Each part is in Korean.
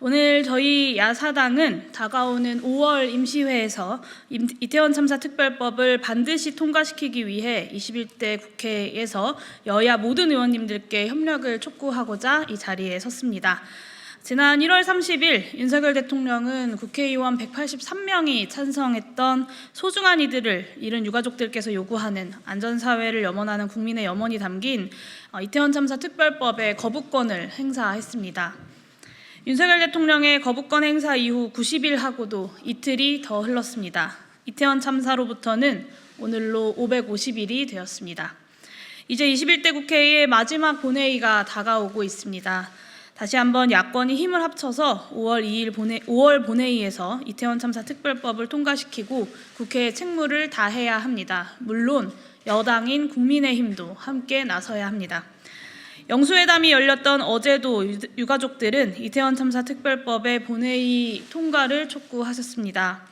오늘 저희 야사당은 다가오는 5월 임시회에서 이태원 참사 특별법을 반드시 통과시키기 위해 21대 국회에서 여야 모든 의원님들께 협력을 촉구하고자 이 자리에 섰습니다. 지난 1월 30일 윤석열 대통령은 국회의원 183명이 찬성했던 소중한 이들을 잃은 유가족들께서 요구하는 안전사회를 염원하는 국민의 염원이 담긴 이태원 참사 특별법의 거부권을 행사했습니다. 윤석열 대통령의 거부권 행사 이후 90일 하고도 이틀이 더 흘렀습니다. 이태원 참사로부터는 오늘로 550일이 되었습니다. 이제 21대 국회의 마지막 본회의가 다가오고 있습니다. 다시 한번 야권이 힘을 합쳐서 5월 본회의에서 이태원 참사 특별법을 통과시키고 국회의 책무를 다해야 합니다. 물론 여당인 국민의힘도 함께 나서야 합니다. 영수회담이 열렸던 어제도 유가족들은 이태원 참사 특별법의 본회의 통과를 촉구하셨습니다.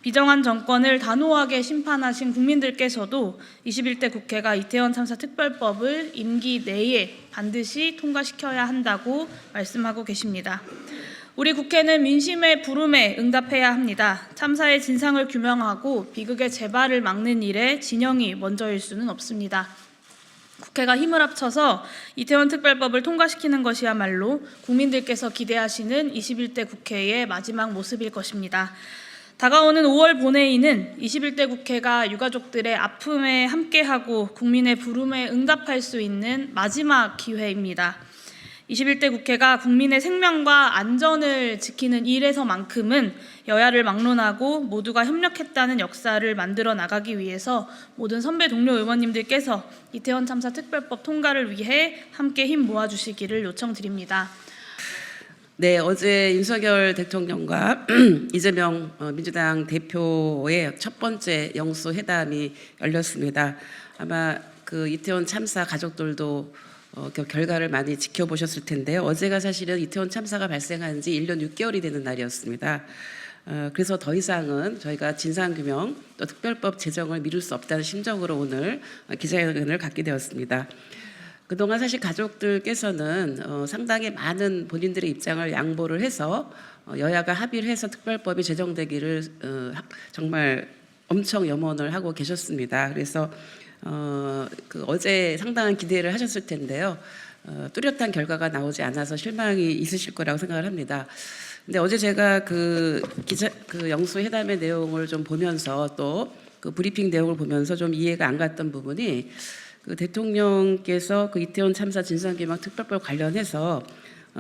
비정한 정권을 단호하게 심판하신 국민들께서도 21대 국회가 이태원 참사 특별법을 임기 내에 반드시 통과시켜야 한다고 말씀하고 계십니다. 우리 국회는 민심의 부름에 응답해야 합니다. 참사의 진상을 규명하고 비극의 재발을 막는 일에 진영이 먼저일 수는 없습니다. 국회가 힘을 합쳐서 이태원 특별법을 통과시키는 것이야말로 국민들께서 기대하시는 21대 국회의 마지막 모습일 것입니다. 다가오는 5월 본회의는 21대 국회가 유가족들의 아픔에 함께하고 국민의 부름에 응답할 수 있는 마지막 기회입니다. 21대 국회가 국민의 생명과 안전을 지키는 일에서만큼은 여야를 막론하고 모두가 협력했다는 역사를 만들어 나가기 위해서 모든 선배 동료 의원님들께서 이태원 참사 특별법 통과를 위해 함께 힘 모아주시기를 요청드립니다. 네, 어제 윤석열 대통령과 이재명 민주당 대표의 첫 번째 영수회담이 열렸습니다. 아마 그 이태원 참사 가족들도 그 결과를 많이 지켜보셨을 텐데요. 어제가 사실은 이태원 참사가 발생한 지 1년 6개월이 되는 날이었습니다. 그래서 더 이상은 저희가 진상규명 또 특별법 제정을 미룰 수 없다는 심정으로 오늘 기자회견을 갖게 되었습니다. 그동안 사실 가족들께서는 상당히 많은 본인들의 입장을 양보를 해서 여야가 합의를 해서 특별법이 제정되기를 정말 엄청 염원을 하고 계셨습니다. 그래서 어제 상당한 기대를 하셨을 텐데요. 뚜렷한 결과가 나오지 않아서 실망이 있으실 거라고 생각을 합니다. 근데 어제 제가 그 영수회담의 내용을 좀 보면서 또 그 브리핑 내용을 보면서 좀 이해가 안 갔던 부분이 그 대통령께서 그 이태원 참사 진상규명 특별법 관련해서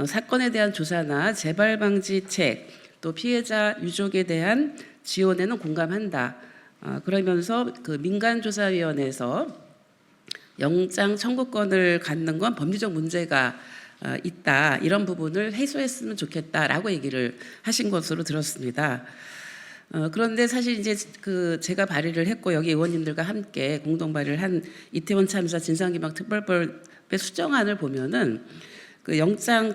사건에 대한 조사나 재발 방지책 또 피해자 유족에 대한 지원에는 공감한다. 그러면서 그 민간조사위원회에서 영장 청구권을 갖는 건 법리적 문제가 있다. 이런 부분을 해소했으면 좋겠다라고 얘기를 하신 것으로 들었습니다. 그런데 사실 이제 제가 발의를 했고 여기 의원님들과 함께 공동 발의를 한 이태원 참사 진상규명 특별법의 수정안을 보면은 그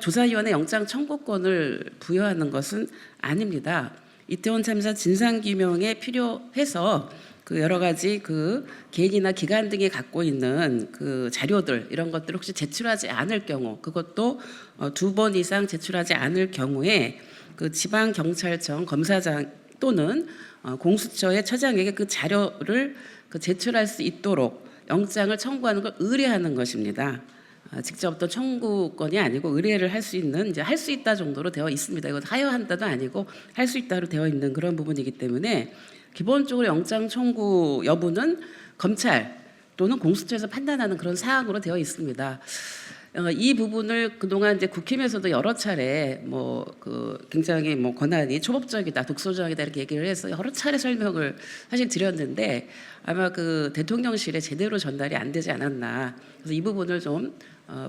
조사위원회 영장 청구권을 부여하는 것은 아닙니다. 이태원 참사 진상규명에 필요해서 그 여러 가지 그 개인이나 기관 등이 갖고 있는 그 자료들 이런 것들을 혹시 제출하지 않을 경우 그것도 2번 이상 제출하지 않을 경우에 그 지방경찰청 검사장 또는 공수처의 처장에게 그 자료를 제출할 수 있도록 영장을 청구하는 걸 의뢰하는 것입니다. 직접 어떤 청구권이 아니고 의뢰를 할 수 있는 이제 할 수 있다 정도로 되어 있습니다. 이거 하여한다도 아니고 할 수 있다로 되어 있는 그런 부분이기 때문에 기본적으로 영장 청구 여부는 검찰 또는 공수처에서 판단하는 그런 사항으로 되어 있습니다. 이 부분을 그동안 이제 국힘에서도 여러 차례 굉장히 권한이 초법적이다, 독소조항이다 이렇게 얘기를 해서 여러 차례 설명을 사실 드렸는데 아마 그 대통령실에 제대로 전달이 안 되지 않았나. 그래서 이 부분을 좀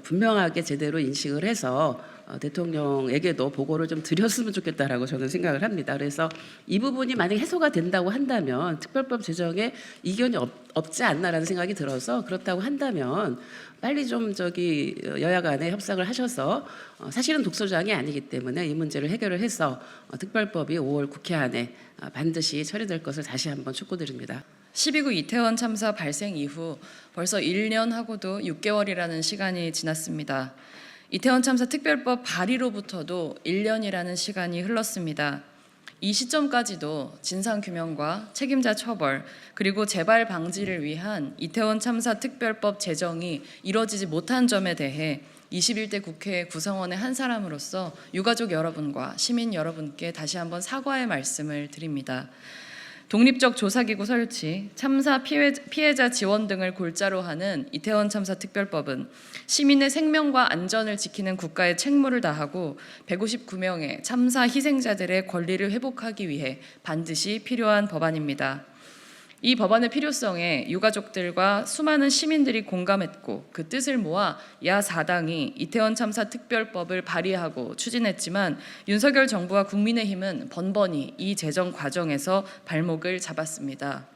분명하게 제대로 인식을 해서 대통령에게도 보고를 좀 드렸으면 좋겠다라고 저는 생각을 합니다. 그래서 이 부분이 만약 해소가 된다고 한다면 특별법 제정에 이견이 없지 않나라는 생각이 들어서 그렇다고 한다면 빨리 좀 여야 간에 협상을 하셔서 사실은 독소조항이 아니기 때문에 이 문제를 해결을 해서 특별법이 5월 국회 안에 반드시 처리될 것을 다시 한번 촉구드립니다. 12구 이태원 참사 발생 이후 벌써 1년 하고도 6개월이라는 시간이 지났습니다. 이태원 참사 특별법 발의로부터도 1년이라는 시간이 흘렀습니다. 이 시점까지도 진상규명과 책임자 처벌 그리고 재발 방지를 위한 이태원 참사 특별법 제정이 이뤄지지 못한 점에 대해 21대 국회 구성원의 한 사람으로서 유가족 여러분과 시민 여러분께 다시 한번 사과의 말씀을 드립니다. 독립적 조사기구 설치, 참사 피해자 지원 등을 골자로 하는 이태원 참사 특별법은 시민의 생명과 안전을 지키는 국가의 책무를 다하고 159명의 참사 희생자들의 권리를 회복하기 위해 반드시 필요한 법안입니다. 이 법안의 필요성에 유가족들과 수많은 시민들이 공감했고 그 뜻을 모아 야4당이 이태원 참사 특별법을 발의하고 추진했지만 윤석열 정부와 국민의힘은 번번이 이 제정 과정에서 발목을 잡았습니다.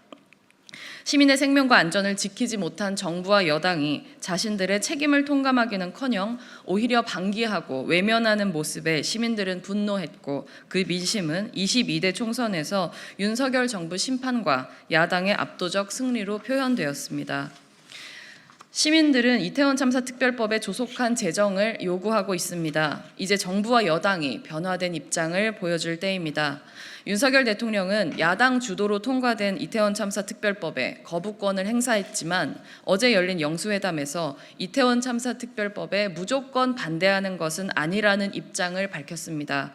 시민의 생명과 안전을 지키지 못한 정부와 여당이 자신들의 책임을 통감하기는커녕 오히려 방기하고 외면하는 모습에 시민들은 분노했고 그 민심은 22대 총선에서 윤석열 정부 심판과 야당의 압도적 승리로 표현되었습니다. 시민들은 이태원 참사 특별법의 조속한 제정을 요구하고 있습니다. 이제 정부와 여당이 변화된 입장을 보여줄 때입니다. 윤석열 대통령은 야당 주도로 통과된 이태원 참사 특별법에 거부권을 행사했지만 어제 열린 영수회담에서 이태원 참사 특별법에 무조건 반대하는 것은 아니라는 입장을 밝혔습니다.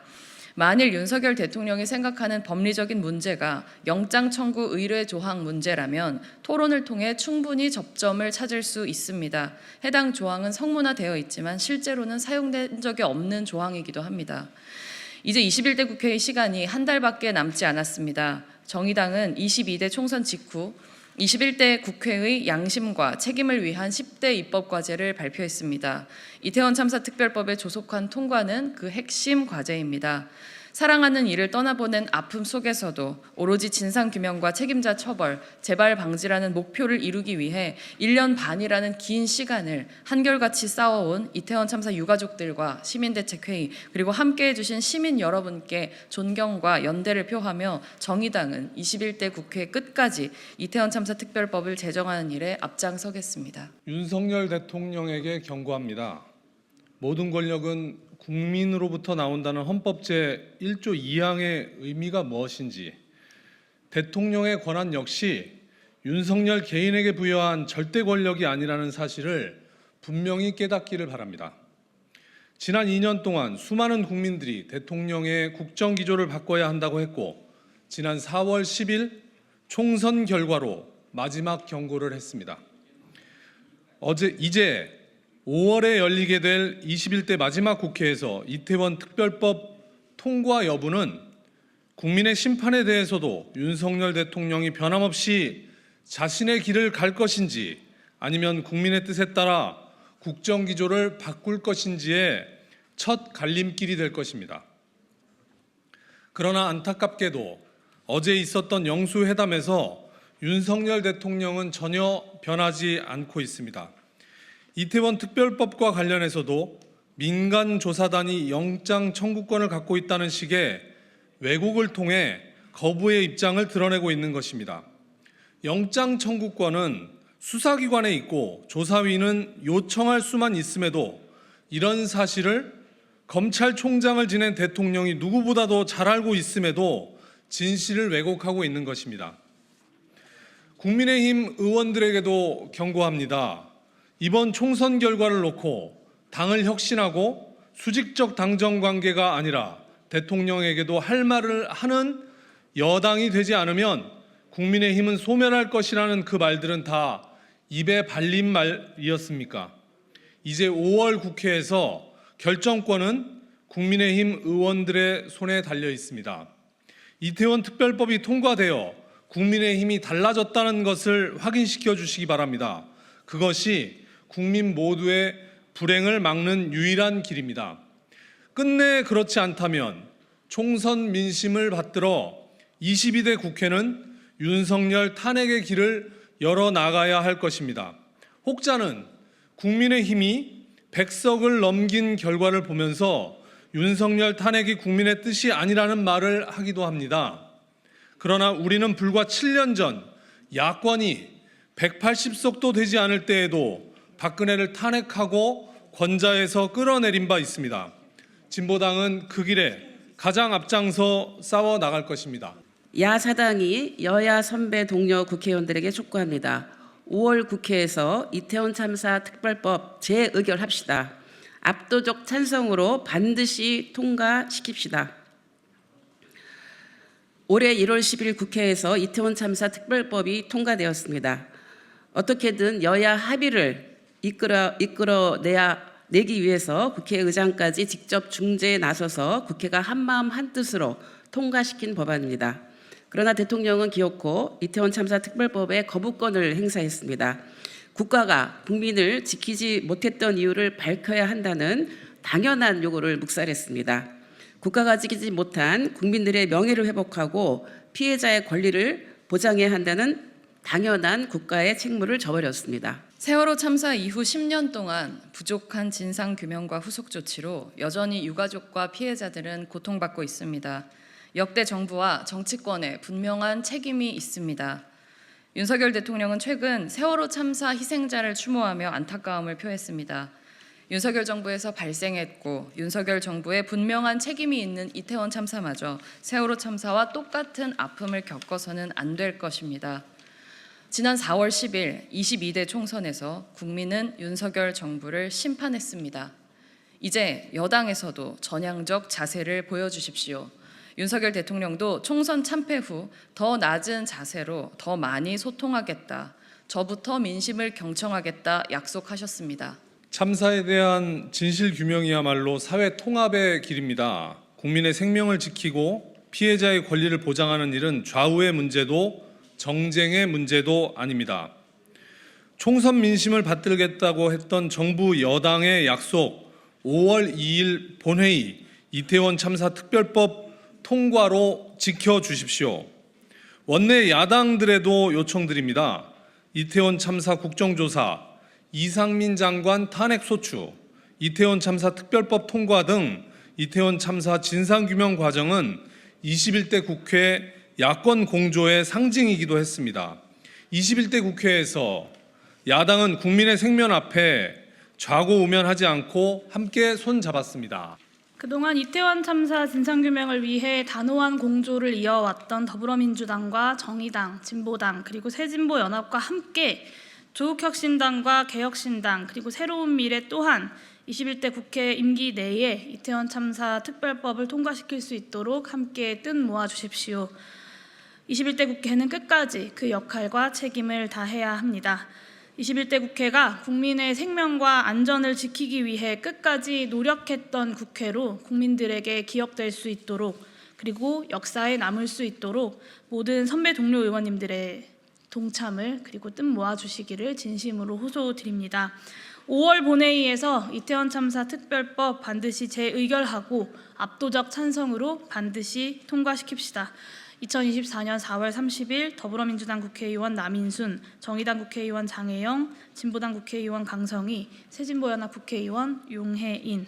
만일 윤석열 대통령이 생각하는 법리적인 문제가 영장 청구 의뢰 조항 문제라면 토론을 통해 충분히 접점을 찾을 수 있습니다. 해당 조항은 성문화되어 있지만 실제로는 사용된 적이 없는 조항이기도 합니다. 이제 21대 국회의 시간이 한 달밖에 남지 않았습니다. 정의당은 22대 총선 직후 21대 국회의 양심과 책임을 위한 10대 입법과제를 발표했습니다. 이태원 참사 특별법의 조속한 통과는 그 핵심 과제입니다. 사랑하는 이를 떠나보낸 아픔 속에서도 오로지 진상규명과 책임자 처벌, 재발 방지라는 목표를 이루기 위해 1년 반이라는 긴 시간을 한결같이 싸워온 이태원 참사 유가족들과 시민대책회의 그리고 함께해 주신 시민 여러분께 존경과 연대를 표하며 정의당은 21대 국회 끝까지 이태원 참사 특별법을 제정하는 일에 앞장서겠습니다. 윤석열 대통령에게 경고합니다. 모든 권력은 국민으로부터 나온다는 헌법 제1조 2항의 의미가 무엇인지, 대통령의 권한 역시 윤석열 개인에게 부여한 절대 권력이 아니라는 사실을 분명히 깨닫기를 바랍니다. 지난 2년 동안 수많은 국민들이 대통령의 국정기조를 바꿔야 한다고 했고 지난 4월 10일 총선 결과로 마지막 경고를 했습니다. 이제 5월에 열리게 될 21대 마지막 국회에서 이태원 특별법 통과 여부는 국민의 심판에 대해서도 윤석열 대통령이 변함없이 자신의 길을 갈 것인지 아니면 국민의 뜻에 따라 국정기조를 바꿀 것인지의 첫 갈림길이 될 것입니다. 그러나 안타깝게도 어제 있었던 영수회담에서 윤석열 대통령은 전혀 변하지 않고 있습니다. 이태원 특별법과 관련해서도 민간 조사단이 영장 청구권을 갖고 있다는 식의 왜곡을 통해 거부의 입장을 드러내고 있는 것입니다. 영장 청구권은 수사기관에 있고 조사위는 요청할 수만 있음에도 이런 사실을 검찰총장을 지낸 대통령이 누구보다도 잘 알고 있음에도 진실을 왜곡하고 있는 것입니다. 국민의힘 의원들에게도 경고합니다. 이번 총선 결과를 놓고 당을 혁신하고 수직적 당정 관계가 아니라 대통령에게도 할 말을 하는 여당이 되지 않으면 국민의힘은 소멸할 것이라는 그 말들은 다 입에 발린 말이었습니까? 이제 5월 국회에서 결정권은 국민의힘 의원들의 손에 달려 있습니다. 이태원 특별법이 통과되어 국민의힘이 달라졌다는 것을 확인시켜 주시기 바랍니다. 그것이 국민 모두의 불행을 막는 유일한 길입니다. 끝내 그렇지 않다면 총선 민심을 받들어 22대 국회는 윤석열 탄핵의 길을 열어나가야 할 것입니다. 혹자는 국민의힘이 100석을 넘긴 결과를 보면서 윤석열 탄핵이 국민의 뜻이 아니라는 말을 하기도 합니다. 그러나 우리는 불과 7년 전 야권이 180석도 되지 않을 때에도 박근혜를 탄핵하고 권자에서 끌어내린 바 있습니다. 진보당은 그 길에 가장 앞장서 싸워 나갈 것입니다. 야사당이 여야 선배 동료 국회의원들에게 촉구합니다. 5월 국회에서 이태원 참사 특별법 재의결합시다. 압도적 찬성으로 반드시 통과시킵시다. 올해 1월 10일 국회에서 이태원 참사 특별법이 통과되었습니다. 어떻게든 여야 합의를 이끌어내기 위해서 국회의장까지 직접 중재에 나서서 국회가 한마음 한뜻으로 통과시킨 법안입니다. 그러나 대통령은 기어코 이태원 참사 특별법에 거부권을 행사했습니다. 국가가 국민을 지키지 못했던 이유를 밝혀야 한다는 당연한 요구를 묵살했습니다. 국가가 지키지 못한 국민들의 명예를 회복하고 피해자의 권리를 보장해야 한다는 당연한 국가의 책무를 저버렸습니다. 세월호 참사 이후 10년 동안 부족한 진상규명과 후속 조치로 여전히 유가족과 피해자들은 고통받고 있습니다. 역대 정부와 정치권에 분명한 책임이 있습니다. 윤석열 대통령은 최근 세월호 참사 희생자를 추모하며 안타까움을 표했습니다. 윤석열 정부에서 발생했고 윤석열 정부의 분명한 책임이 있는 이태원 참사마저 세월호 참사와 똑같은 아픔을 겪어서는 안 될 것입니다. 지난 4월 10일 22대 총선에서 국민은 윤석열 정부를 심판했습니다. 이제 여당에서도 전향적 자세를 보여주십시오. 윤석열 대통령도 총선 참패 후 더 낮은 자세로 더 많이 소통하겠다. 저부터 민심을 경청하겠다 약속하셨습니다. 참사에 대한 진실 규명이야말로 사회 통합의 길입니다. 국민의 생명을 지키고 피해자의 권리를 보장하는 일은 좌우의 문제도 정쟁의 문제도 아닙니다. 총선 민심을 받들겠다고 했던 정부 여당의 약속 5월 2일 본회의 이태원 참사 특별법 통과로 지켜주십시오. 원내 야당들에도 요청드립니다. 이태원 참사 국정조사, 이상민 장관 탄핵소추, 이태원 참사 특별법 통과 등 이태원 참사 진상규명 과정은 21대 국회 야권 공조의 상징이기도 했습니다. 21대 국회에서 야당은 국민의 생명 앞에 좌고우면하지 않고 함께 손잡았습니다. 그동안 이태원 참사 진상규명을 위해 단호한 공조를 이어왔던 더불어민주당과 정의당, 진보당 그리고 새진보연합과 함께 조국혁신당과 개혁신당 그리고 새로운 미래 또한 21대 국회 임기 내에 이태원 참사 특별법을 통과시킬 수 있도록 함께 뜻 모아주십시오. 21대 국회는 끝까지 그 역할과 책임을 다해야 합니다. 21대 국회가 국민의 생명과 안전을 지키기 위해 끝까지 노력했던 국회로 국민들에게 기억될 수 있도록 그리고 역사에 남을 수 있도록 모든 선배 동료 의원님들의 동참을 그리고 뜻 모아주시기를 진심으로 호소드립니다. 5월 본회의에서 이태원 참사 특별법 반드시 재의결하고 압도적 찬성으로 반드시 통과시킵시다. 2024년 4월 30일 더불어민주당 국회의원 남인순, 정의당 국회의원 장혜영, 진보당 국회의원 강성희, 새진보연합 국회의원 용혜인